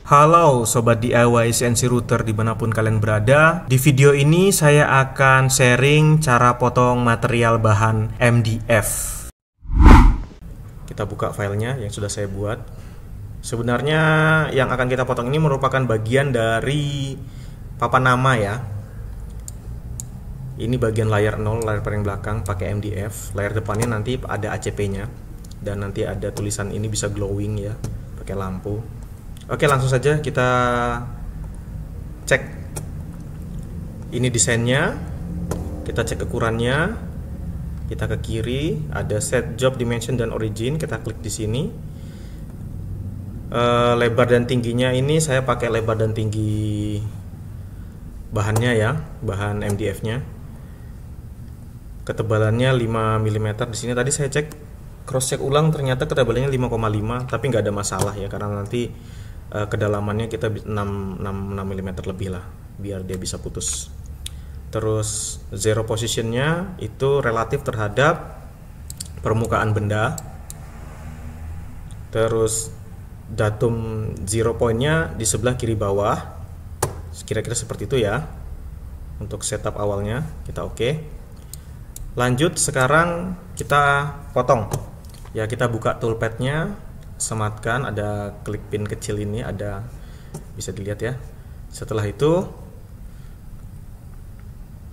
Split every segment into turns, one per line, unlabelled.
Halo Sobat DIY CNC Router dimanapun kalian berada. Di video ini saya akan sharing cara potong material bahan MDF. Kita buka filenya yang sudah saya buat. Sebenarnya yang akan kita potong ini merupakan bagian dari papan nama ya. Ini bagian layar 0, layar paling belakang pakai MDF. Layar depannya nanti ada ACP-nya. Dan nanti ada tulisan ini bisa glowing ya, pakai lampu. Oke, langsung saja kita cek. Ini desainnya. Kita cek ukurannya. Kita ke kiri, ada set job dimension dan origin. Kita klik di sini. Lebar dan tingginya ini saya pakai lebar dan tinggi bahannya ya, bahan MDF-nya. Ketebalannya 5 mm. Di sini tadi saya cek, cross check ulang, ternyata ketebalannya 5,5, tapi nggak ada masalah ya, karena nanti kedalamannya kita 6 mm lebih lah, biar dia bisa putus. Terus zero positionnya itu relatif terhadap permukaan benda. Terus datum zero pointnya di sebelah kiri bawah, kira-kira seperti itu ya. Untuk setup awalnya kita oke. Lanjut, sekarang kita potong ya. Kita buka toolpadnya, sematkan, ada klik pin kecil ini, ada, bisa dilihat ya. Setelah itu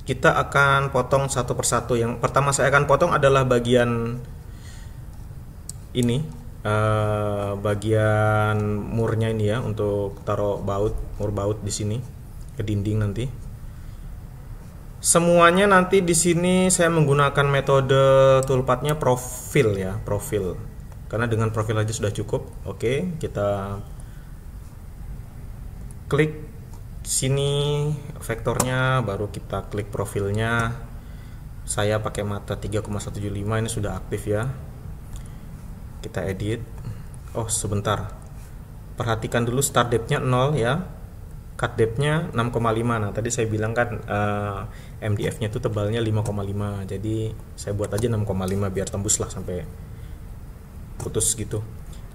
kita akan potong satu persatu. Yang pertama saya akan potong adalah bagian ini, bagian murnya ini ya, untuk taruh baut, mur baut di sini ke dinding nanti. Semuanya nanti di sini saya menggunakan metode toolpadnya profil ya, profil. Karena dengan profil aja sudah cukup. Oke, kita klik sini vektornya, baru kita klik profilnya. Saya pakai mata 3,175, ini sudah aktif ya. Kita edit. Oh sebentar, perhatikan dulu start depth-nya 0 ya, cut depth-nya 6,5. Nah tadi saya bilang kan MDF-nya itu tebalnya 5,5, jadi saya buat aja 6,5 biar tembus lah sampai putus gitu.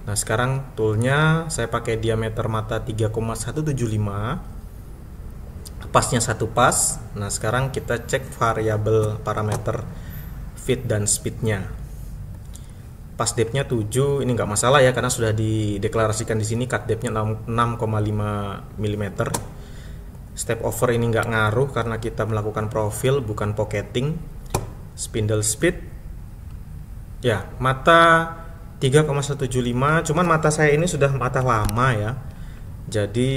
Nah sekarang toolnya saya pakai diameter mata 3,175, pasnya satu pas. Nah sekarang kita cek variabel parameter fit dan speednya. Pas depth-nya 7, ini nggak masalah ya, karena sudah dideklarasikan di sini cut depth-nya 6,5 mm. Step over ini nggak ngaruh karena kita melakukan profil bukan pocketing. Spindle speed ya, mata 3,175, cuman mata saya ini sudah mata lama ya, jadi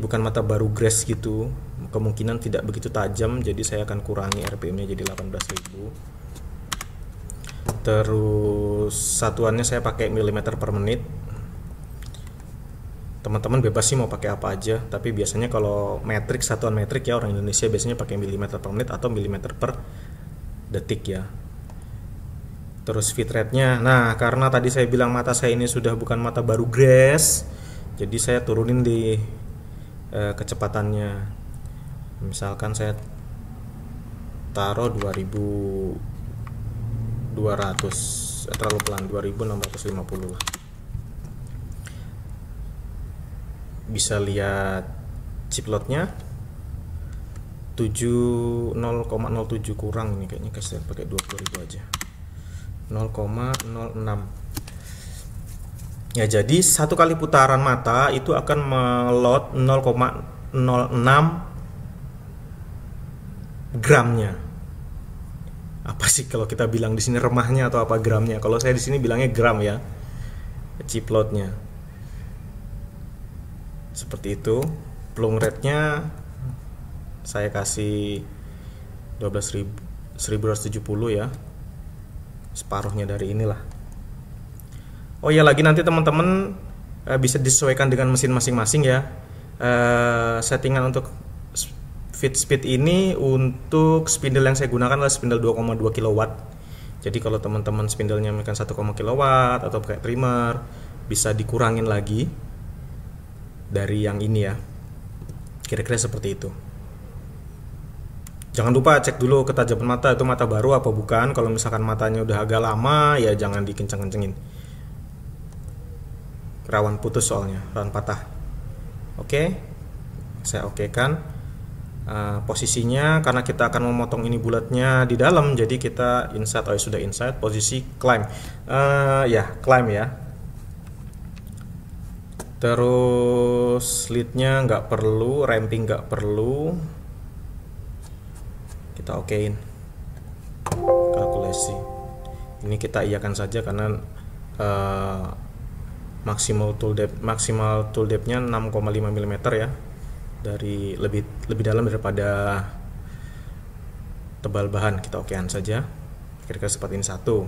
bukan mata baru grass gitu, kemungkinan tidak begitu tajam, jadi saya akan kurangi RPM-nya jadi 18.000. Terus satuannya saya pakai milimeter per menit. Teman-teman bebas sih mau pakai apa aja, tapi biasanya kalau metrik, satuan metrik ya, orang Indonesia biasanya pakai milimeter per menit atau milimeter per detik ya. Terus feed rate-nya, nah karena tadi saya bilang mata saya ini sudah bukan mata baru grass, jadi saya turunin di kecepatannya. Misalkan saya taruh 2200, terlalu pelan, 2650 lah. Bisa lihat chip load-nya 0,07 kurang ini kayaknya, kasih pakai 20.000 aja, 0,06 ya. Jadi satu kali putaran mata itu akan melot 0,06 gramnya. Apa sih kalau kita bilang di sini remahnya atau apa gramnya? Kalau saya di sini bilangnya gram ya, chip load-nya. Seperti itu. Plung rate-nya saya kasih 12.170 ya, separuhnya dari inilah. Oh ya, lagi nanti teman-teman bisa disesuaikan dengan mesin masing-masing ya. Settingan untuk feed speed ini, untuk spindle yang saya gunakan adalah spindle 2,2 kW. Jadi kalau teman-teman spindlenya mungkin 1, kW atau pakai trimmer, bisa dikurangin lagi dari yang ini ya. Kira-kira seperti itu. Jangan lupa cek dulu ketajaman mata, itu mata baru apa bukan. Kalau misalkan matanya udah agak lama ya jangan dikenceng-kencengin, rawan putus soalnya, rawan patah. Oke, saya okekan. Posisinya karena kita akan memotong ini bulatnya di dalam, jadi kita insert. Oh, sudah insert. Posisi climb, climb ya. Terus leadnya nggak perlu, ramping nggak perlu, kita okein. Kalkulasi ini kita iyakan saja karena maksimal tool depth-nya 6,5 mm ya, dari lebih dalam daripada tebal bahan. Kita okean saja, kira-kira seperti ini. Satu,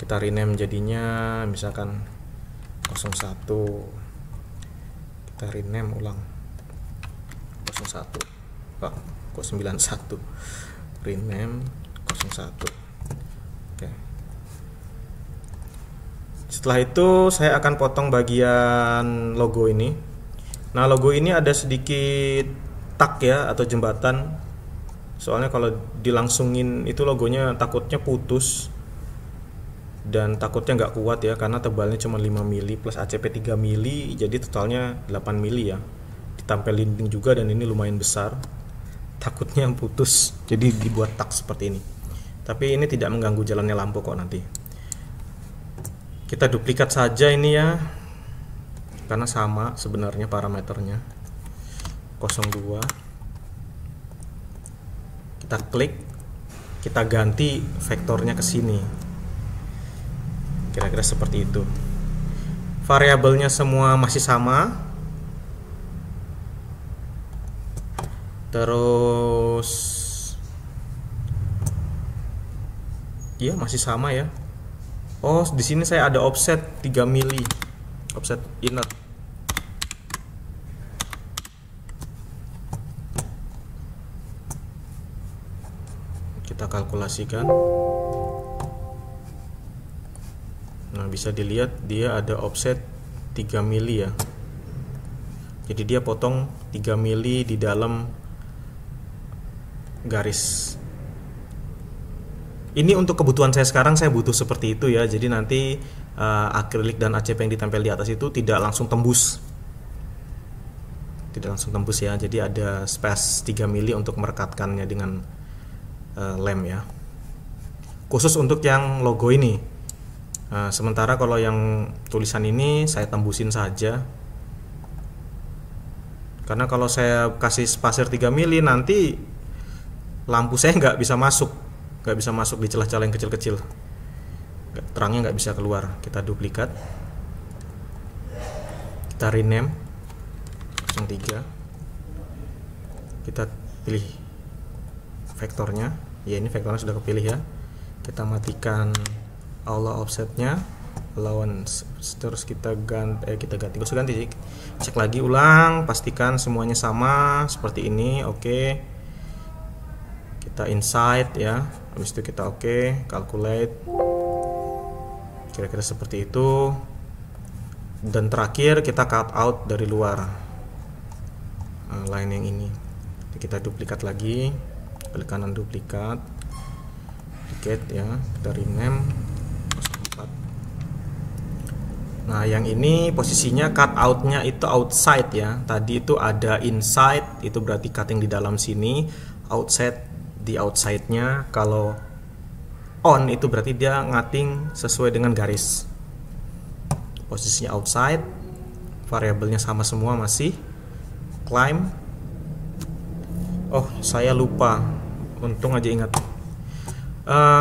kita rename jadinya misalkan 01, kita rename ulang 01, kok 91, rename 01. Oke. Setelah itu saya akan potong bagian logo ini. Nah, logo ini ada sedikit tak ya, atau jembatan. Soalnya kalau dilangsungin itu logonya takutnya putus dan takutnya nggak kuat ya, karena tebalnya cuma 5 mili plus ACP 3 mili, jadi totalnya 8 mili ya. Ditempel dinding juga dan ini lumayan besar. Takutnya putus, jadi dibuat tak seperti ini. Tapi ini tidak mengganggu jalannya lampu kok nanti. Kita duplikat saja ini ya, karena sama sebenarnya parameternya. 02, kita klik, kita ganti vektornya ke sini, kira-kira seperti itu. Variabelnya semua masih sama, terus ya masih sama ya. Oh, di sini saya ada offset 3 mili, offset inner. Kita kalkulasikan. Nah, bisa dilihat dia ada offset 3 mili ya. Jadi dia potong 3 mili di dalam garis. Ini untuk kebutuhan saya sekarang, saya butuh seperti itu ya. Jadi nanti akrilik dan ACP yang ditempel di atas itu tidak langsung tembus. Tidak langsung tembus ya. Jadi ada space 3 mili untuk merekatkannya dengan lem ya. Khusus untuk yang logo ini. Sementara kalau yang tulisan ini saya tembusin saja. Karena kalau saya kasih spacer 3 mili nanti lampu saya nggak bisa masuk. Nggak bisa masuk di celah-celah yang kecil-kecil, terangnya nggak bisa keluar. Kita duplikat, kita rename 03, kita pilih vektornya ya, ini vektornya sudah kepilih ya. Kita matikan all offsetnya, allowance, terus kita ganti, cek lagi ulang, pastikan semuanya sama seperti ini. Oke, kita inside ya, habis itu kita calculate, kira-kira seperti itu. Dan terakhir kita cut out dari luar line yang ini. Kita duplikat lagi, klik kanan duplikat, duplicate ya, kita rename 04. Nah, yang ini posisinya cut outnya itu outside ya. Tadi itu ada inside, itu berarti cutting di dalam sini. Outside di outside-nya. Kalau on itu berarti dia ngating sesuai dengan garis. Posisinya outside, variabelnya sama semua masih. Climb. Oh, saya lupa. Untung aja ingat.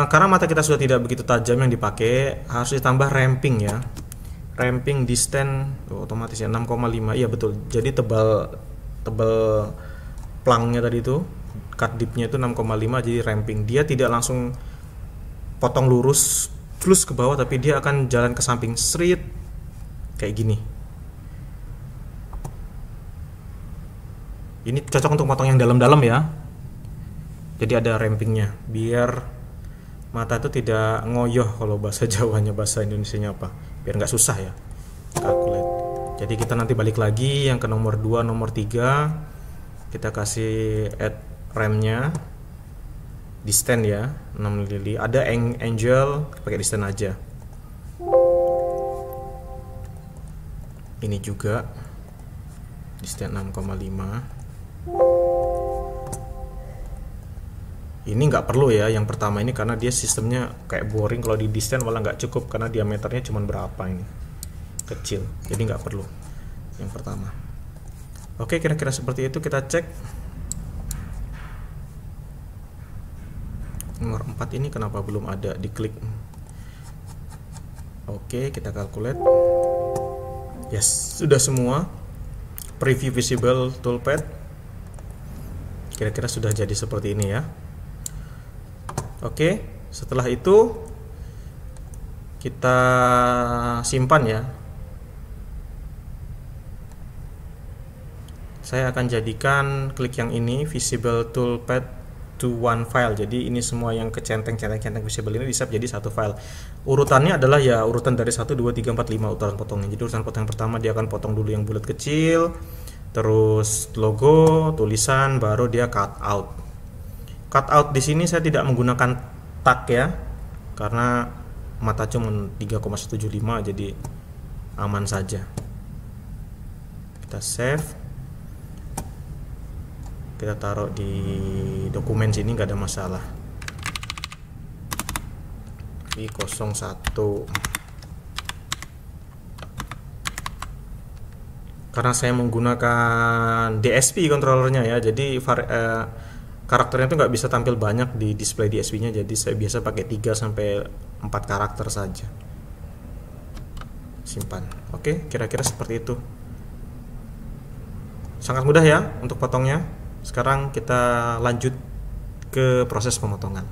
Karena mata kita sudah tidak begitu tajam yang dipakai, harus ditambah ramping ya. Ramping distance otomatis ya 6,5. Iya betul. Jadi tebal plangnya tadi itu, cut deep-nya itu 6,5, jadi ramping. Dia tidak langsung potong lurus flus ke bawah, tapi dia akan jalan ke samping straight kayak gini. Ini cocok untuk potong yang dalam-dalam ya. Jadi ada rampingnya biar mata itu tidak ngoyoh, kalau bahasa Jawanya, bahasa Indonesianya apa, biar nggak susah ya calculate. Jadi kita nanti balik lagi yang ke nomor 2, nomor 3, kita kasih add RAM-nya distance ya, 6 mili. Ada angle, pakai distance aja. Ini juga distance 6,5. Ini nggak perlu ya yang pertama ini, karena dia sistemnya kayak boring. Kalau di distance malah nggak cukup karena diameternya cuma berapa, ini kecil, jadi nggak perlu yang pertama. Oke, kira-kira seperti itu. Kita cek nomor 4 ini kenapa belum ada, diklik. Oke, kita calculate. Yes, sudah semua. Preview visible toolpath kira-kira sudah jadi seperti ini ya. Oke, setelah itu kita simpan ya. Saya akan jadikan klik yang ini, visible toolpath to one file. Jadi ini semua yang kecenteng-centeng visible ini disave jadi satu file. Urutannya adalah ya urutan dari 1, 2, 3, 4, 5 urutan potongnya. Jadi urutan potong yang pertama dia akan potong dulu yang bulat kecil, terus logo, tulisan, baru dia cut out. Cut out di sini saya tidak menggunakan tag ya, karena mata cuma 3,175 jadi aman saja. Kita save. Kita taruh di dokumen sini, nggak ada masalah. V01. Karena saya menggunakan DSP controllernya ya, jadi karakternya itu nggak bisa tampil banyak di display DSP-nya, jadi saya biasa pakai 3 sampai 4 karakter saja. Simpan. Oke, kira-kira seperti itu. Sangat mudah ya untuk potongnya. Sekarang kita lanjut ke proses pemotongan.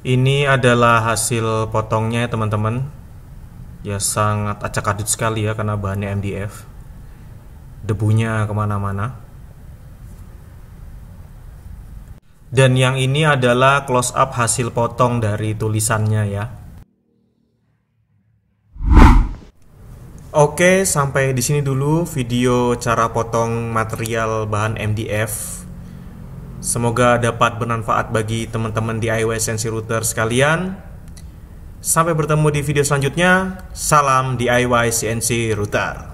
Ini adalah hasil potongnya ya teman-teman. Ya sangat acak-adut sekali ya karena bahannya MDF. Debunya kemana-mana. Dan yang ini adalah close up hasil potong dari tulisannya ya. Oke, sampai di sini dulu video cara potong material bahan MDF. Semoga dapat bermanfaat bagi teman-teman DIY CNC router sekalian. Sampai bertemu di video selanjutnya. Salam DIY CNC router.